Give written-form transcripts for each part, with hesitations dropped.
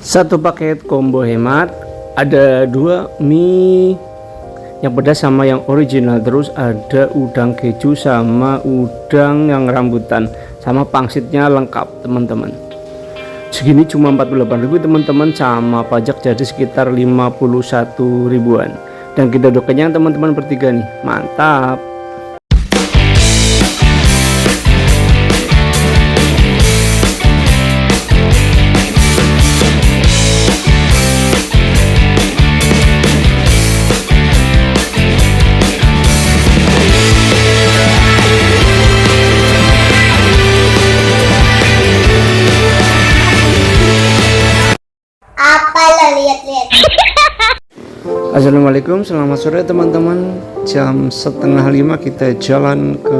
Satu paket combo hemat, ada dua mie yang pedas sama yang original, terus ada udang keju sama udang yang rambutan, sama pangsitnya lengkap teman-teman. Segini cuma 48.000 teman-teman, sama pajak jadi sekitar 51 ribuan. Dan kita udah kenyang teman-teman bertiga nih, mantap. Assalamualaikum, selamat sore teman-teman. Jam 4:30 kita jalan ke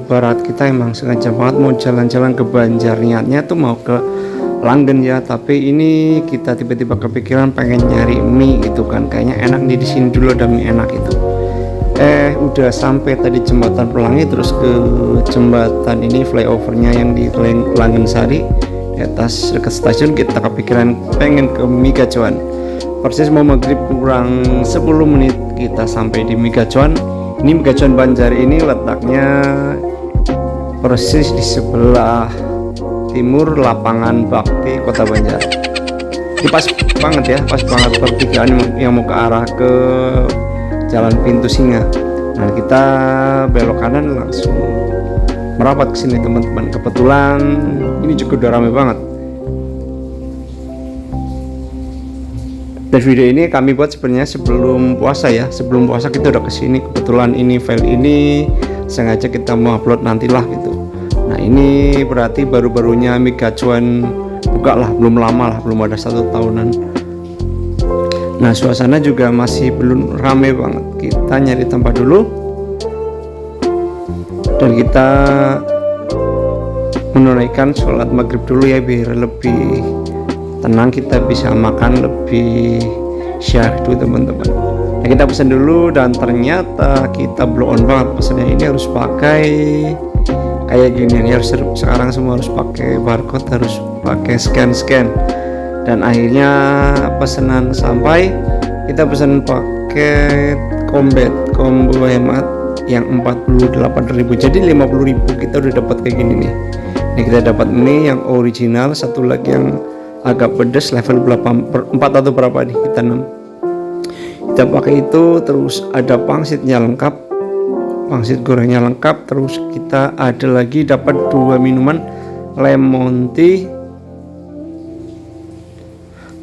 barat. Kita emang sengaja banget mau jalan-jalan ke Banjar. Niatnya tuh mau ke Langen ya, tapi ini kita tiba-tiba kepikiran pengen nyari mie gitu kan. Kayaknya enak nih di sini dulu, ada mie enak itu. Udah sampai tadi jembatan Pelangi, terus ke jembatan ini flyovernya yang di Langen Sari. Di atas dekat stasiun kita kepikiran pengen ke mie gacuan. Persis mau maghrib kurang 10 menit kita sampai di mie gacuan. Ini mie gacuan Banjar ini letaknya persis di sebelah timur lapangan Bakti Kota Banjar. Ini pas banget ya, pas banget pertigaan yang mau ke arah ke Jalan Pintu Singa. Nah kita belok kanan langsung merapat ke sini teman-teman. Kebetulan ini juga udah ramai banget. Dan video ini kami buat sebenarnya sebelum puasa ya. Sebelum puasa kita udah kesini. Kebetulan ini file ini sengaja kita mau upload nantilah gitu. Nah ini berarti baru-barunya mie gacuan buka lah, belum lama lah, belum ada 1 tahunan. Nah suasana juga masih belum rame banget. Kita nyari tempat dulu dan kita menunaikan sholat maghrib dulu ya, biar lebih tenang, kita bisa makan lebih syahdu teman-teman. Nah, kita pesan dulu dan ternyata kita blow on banget pesannya. Ini harus pakai kayak gini nih, harus sekarang semua harus pakai barcode, harus pakai scan. Dan akhirnya pesanan sampai, kita pesan paket combo hemat yang 48.000, jadi 50.000 kita udah dapat kayak gini nih. Ini kita dapat mie yang original, satu lagi yang agak pedas level 4 atau berapa nih, kita 6 kita pakai itu. Terus ada pangsitnya lengkap, pangsit gorengnya lengkap. Terus kita ada lagi dapat 2 minuman lemon tea.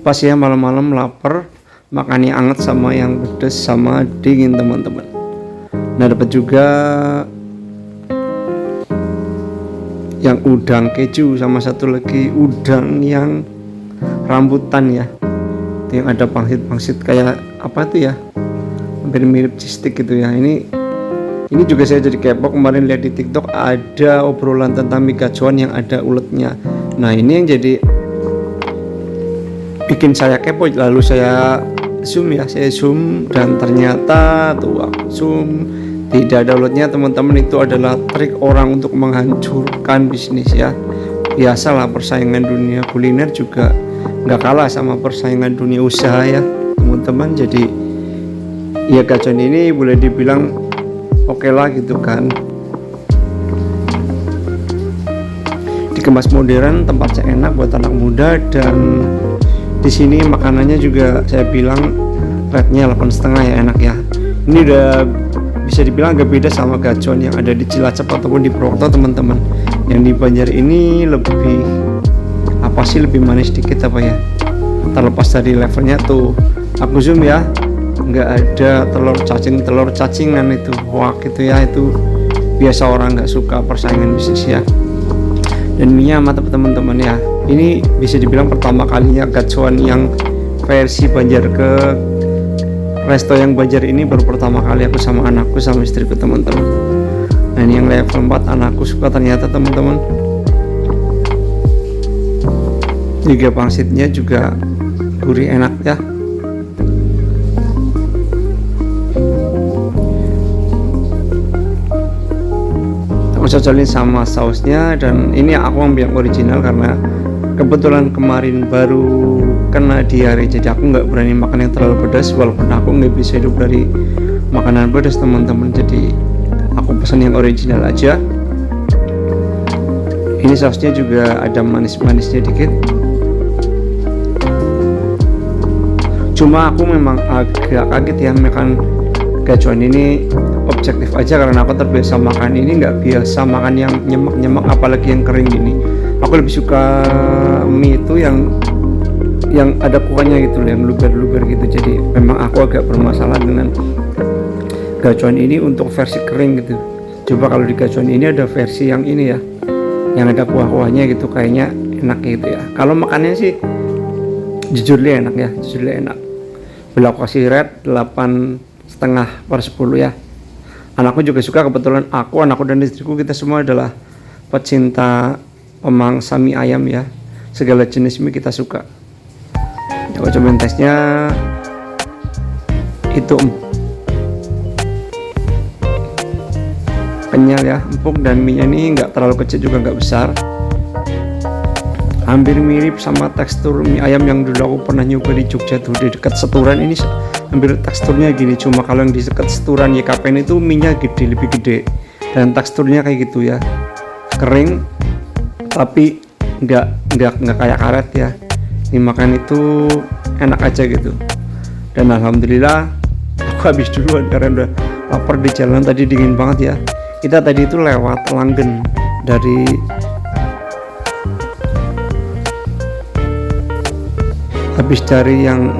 Pas ya malam-malam lapar, makannya anget sama yang pedas sama dingin teman-teman. Nah dapat juga yang udang keju sama satu lagi udang yang rambutan ya, itu yang ada pangsit kayak apa tuh ya, hampir mirip cheese stick gitu ya. Ini juga saya jadi kepo, kemarin lihat di TikTok ada obrolan tentang mie gacuan yang ada uletnya. Nah ini yang jadi bikin saya kepo, lalu saya zoom dan ternyata tuh aku zoom tidak ada uletnya teman-teman. Itu adalah trik orang untuk menghancurkan bisnis ya. Biasalah persaingan dunia kuliner juga nggak kalah sama persaingan dunia usaha ya teman-teman. Jadi ya gacuan ini boleh dibilang oke lah gitu kan, dikemas modern, tempatnya enak buat anak muda. Dan di sini makanannya juga saya bilang rate-nya 8,5 ya, enak ya. Ini udah bisa dibilang agak beda sama gacuan yang ada di Cilacap ataupun di Purwokerto teman-teman. Yang di Banjar ini lebih lebih manis dikit apa ya, terlepas dari levelnya. Tuh aku zoom ya, nggak ada telur cacingan itu wah gitu ya. Itu biasa orang nggak suka persaingan bisnis ya. Dan minyak mantap teman-teman ya. Ini bisa dibilang pertama kalinya gacuan yang versi Banjar ke resto yang Banjar ini baru pertama kali aku sama anakku sama istriku teman-teman. Nah ini yang level 4 anakku suka ternyata teman-teman. Juga pangsitnya juga gurih enak ya. Aku cocolin sama sausnya, dan ini aku ambil yang original karena kebetulan kemarin baru kena diare, jadi aku nggak berani makan yang terlalu pedas, walaupun aku nggak bisa hidup dari makanan pedas teman-teman. Jadi aku pesan yang original aja. Ini sausnya juga ada manis-manisnya dikit. Cuma aku memang agak kaget ya makan gacoan ini, objektif aja karena aku terbiasa makan ini, nggak biasa makan yang nyemak-nyemak apalagi yang kering gini. Aku lebih suka mie itu yang ada kuahnya gitu, yang luber-luber gitu. Jadi memang aku agak bermasalah dengan gacoan ini untuk versi kering gitu. Coba kalau di gacoan ini ada versi yang ini ya, yang ada kuah-kuahnya gitu, kayaknya enak gitu ya. Kalau makannya sih jujur li enak ya, jujur li enak. Bila aku kasih red 8,5/10 ya. Anakku juga suka, kebetulan anakku dan istriku kita semua adalah pecinta pemangsa mie ayam ya, segala jenis mie kita suka. Aku cobain tesnya itu kenyal ya, empuk, dan mie nya ini nggak terlalu kecil juga nggak besar, hampir mirip sama tekstur mie ayam yang dulu aku pernah nyoba di Jogja tuh, di dekat Seturan. Ini hampir teksturnya gini, cuma kalau yang di dekat Seturan YKPN itu mie nya gede, lebih gede, dan teksturnya kayak gitu ya, kering tapi nggak kayak karet ya. Dimakan itu enak aja gitu. Dan alhamdulillah aku habis duluan karena udah lapar di jalan, tadi dingin banget ya. Kita tadi itu lewat Langen dari habis dari yang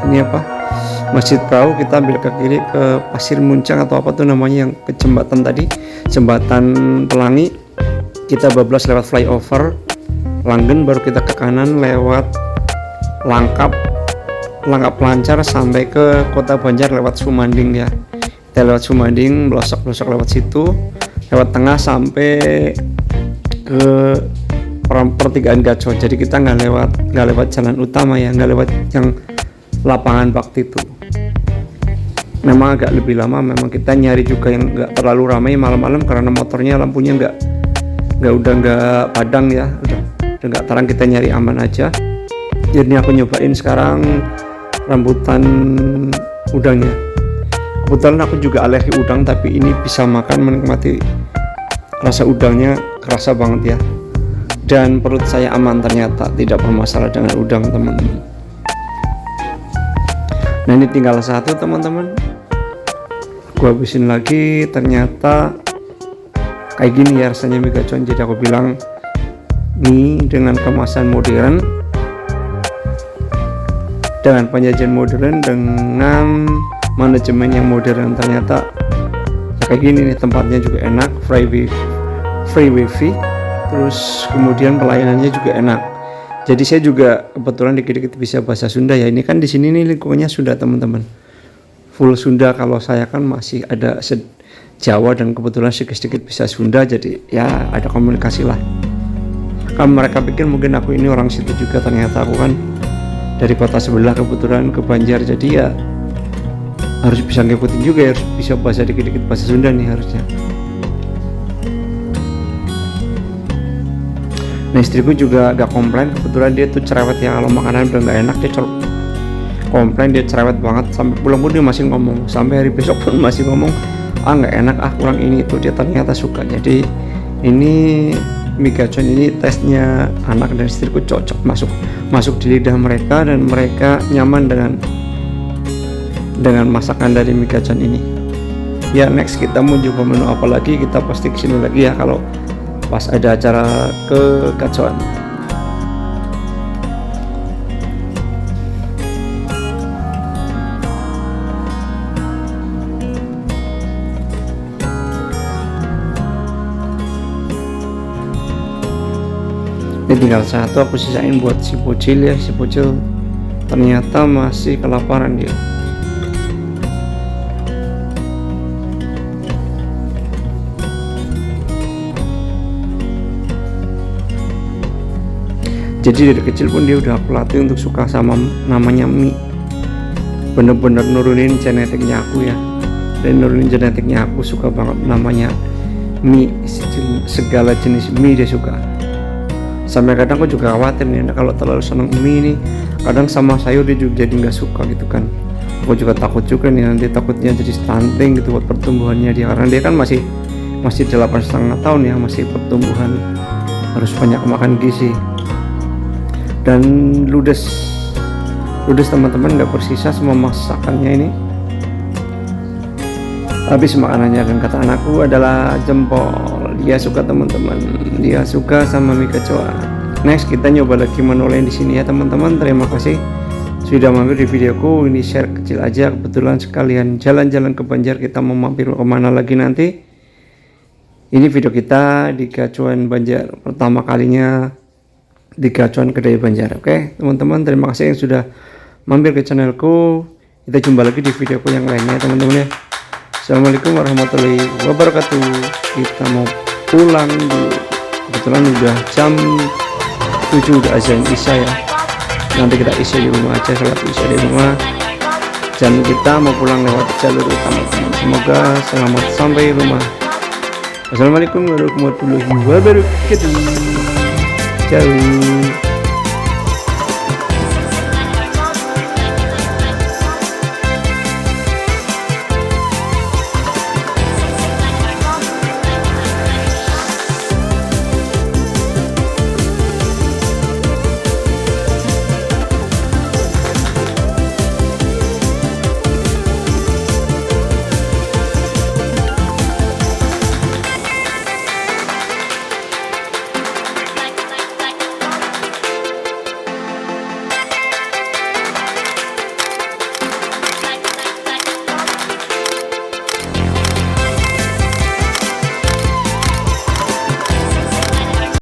ini apa, Masjid Perahu, kita ambil ke kiri ke Pasir Muncang atau apa tuh namanya, yang ke jembatan tadi, jembatan Pelangi. Kita bablas lewat flyover Langen, baru kita ke kanan lewat Langkap Lancar sampai ke Kota Banjar lewat Sumanding ya. Kita lewat Sumanding, belosok lewat situ, lewat tengah sampai ke pertigaan Gacor. Jadi kita nggak lewat jalan utama ya, nggak lewat yang lapangan Bakti itu. Memang agak lebih lama, memang kita nyari juga yang nggak terlalu ramai malam-malam karena motornya lampunya nggak padang ya, udah nggak terang, kita nyari aman aja. Jadi aku nyobain sekarang rambutan udangnya. Kebetulan aku juga alergi udang, tapi ini bisa makan, menikmati rasa udangnya, kerasa banget ya. Dan perut saya aman, ternyata tidak bermasalah dengan udang teman-teman. Nah ini tinggal satu teman-teman, aku habisin lagi. Ternyata kayak gini ya rasanya mie gacoan. Jadi aku bilang mie dengan kemasan modern, dengan penyajian modern, dengan manajemen yang modern. Ternyata kayak gini nih, tempatnya juga enak, free wifi, terus kemudian pelayanannya juga enak. Jadi saya juga kebetulan dikit-dikit bisa bahasa Sunda ya. Ini kan di sini nih lingkungannya Sunda teman-teman, full Sunda. Kalau saya kan masih ada Jawa dan kebetulan sedikit bisa Sunda, jadi ya ada komunikasi lah. Kalau mereka pikir mungkin aku ini orang situ juga, ternyata aku kan dari kota sebelah kebetulan ke Banjar, jadi ya harus bisa ngikutin juga ya, harus bisa bahasa dikit-dikit bahasa Sunda nih harusnya. Nah istriku juga gak komplain, kebetulan dia tuh cerewet ya, kalau makanan udah gak enak dia komplain, dia cerewet banget. Sampai pulang pun dia masih ngomong, sampai hari besok pun masih ngomong, nggak enak, kurang ini itu. Dia ternyata suka. Jadi ini mie gacoan ini tesnya anak dan istriku cocok, masuk di lidah mereka, dan mereka nyaman dengan masakan dari mie gacoan ini. Ya next kita mau coba menu apa lagi, kita pasti kesini lagi ya kalau pas ada acara ke gacoan. Ini tinggal satu aku sisain buat si bocil ya. Si bocil ternyata masih kelaparan dia. Jadi dari kecil pun dia udah aku latih untuk suka sama namanya mie. Bener-bener nurunin genetiknya aku ya. Dan nurunin genetiknya aku suka banget namanya mie, segala jenis mie dia suka. Sampai kadang aku juga khawatir nih kalau terlalu senang mie ini, kadang sama sayur dia juga jadi nggak suka gitu kan. Aku juga takut juga nih nanti takutnya jadi stunting gitu buat pertumbuhannya dia, karena dia kan masih 8,5 tahun ya, masih pertumbuhan, harus banyak makan gizi. Dan ludes teman-teman nggak bersisa, semua masakannya ini habis makanannya. Dan kata anakku adalah jempol, dia suka teman-teman, dia suka sama mie kecoa. Next kita nyoba lagi menu lain di sini ya teman-teman. Terima kasih sudah mampir di videoku ini, share kecil aja, kebetulan sekalian jalan-jalan ke Banjar. Kita mau mampir kemana lagi nanti. Ini video kita di Gacuan Banjar, pertama kalinya di Gacuan Kedai Banjar. Oke teman-teman, terima kasih yang sudah mampir ke channelku. Kita jumpa lagi di videoku yang lainnya teman-teman ya. Assalamualaikum warahmatullahi wabarakatuh. Kita mau pulang dulu, kebetulan udah jam 7, udah azan isya ya. Nanti kita isya di rumah aja, sholat isya di rumah. Dan kita mau pulang lewat jalur utama teman. Semoga selamat sampai rumah. Assalamualaikum warahmatullahi wabarakatuh. Ciao.